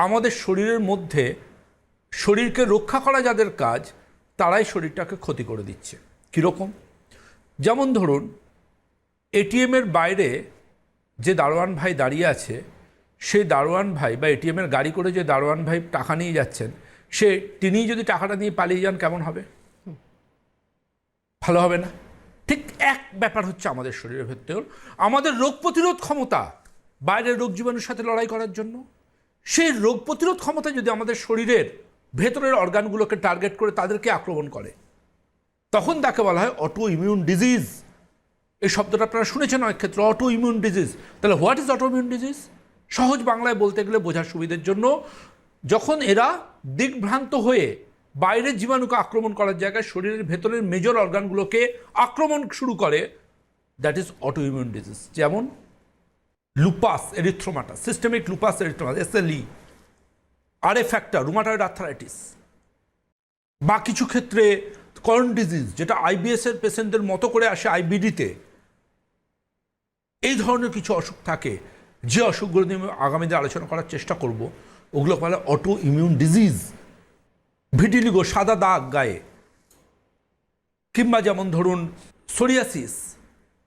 আমাদের শরীরের মধ্যে শরীরকে রক্ষা করা যাদের কাজ তারাই শরীরটাকে ক্ষতি করে দিচ্ছে। কীরকম? যেমন ধরুন এটিএমের বাইরে যে দারোয়ান ভাই দাঁড়িয়ে আছে, সেই দারোয়ান ভাই বা এটিএমের গাড়ি করে যে দারোয়ান ভাই টাকা নিয়ে যাচ্ছেন, তিনিই যদি টাকাটা নিয়ে পালিয়ে যান, কেমন হবে? ভালো হবে না। ঠিক এক ব্যাপার হচ্ছে আমাদের শরীরের ভেতর। আমাদের রোগ প্রতিরোধ ক্ষমতা বাইরের রোগ জীবাণুর সাথে লড়াই করার জন্য, সেই রোগ প্রতিরোধ ক্ষমতা যদি আমাদের শরীরের ভেতরের অর্গানগুলোকে টার্গেট করে তাদেরকে আক্রমণ করে, তখন তাকে বলা হয় অটো ইমিউন ডিজিজ। এই শব্দটা আপনারা শুনেছেন অনেক ক্ষেত্রে, অটো ইমিউন ডিজিজ। তাহলে what is auto immune disease? সহজ বাংলায় বলতে গেলে বোঝার সুবিধার জন্য, যখন এরা দিকভ্রান্ত হয়ে বাইরের জীবাণুকে আক্রমণ করার জায়গায় শরীরের ভেতরের মেজর অর্গানগুলোকে আক্রমণ শুরু করে, that is auto immune disease. যেমন lupus erythematosus, systemic lupus erythematosus, SLE, RA factor, rheumatoid arthritis, বা কিছু ক্ষেত্রে কর্ন ডিজিজ, যেটা IBS এর পেশেন্টদের মতো করে আসে IBD-তে। এই ধরনের কিছু অসুখ থাকে, যে অসুখগুলো নিয়ে আমি আগামীতে আলোচনা করার চেষ্টা করব, ওগুলো বলে অটো ইমিউন ডিজিজ। ভিটিলিগো, সাদা দাগ গায়ে, কিংবা যেমন ধরুন সোরিয়াসিস,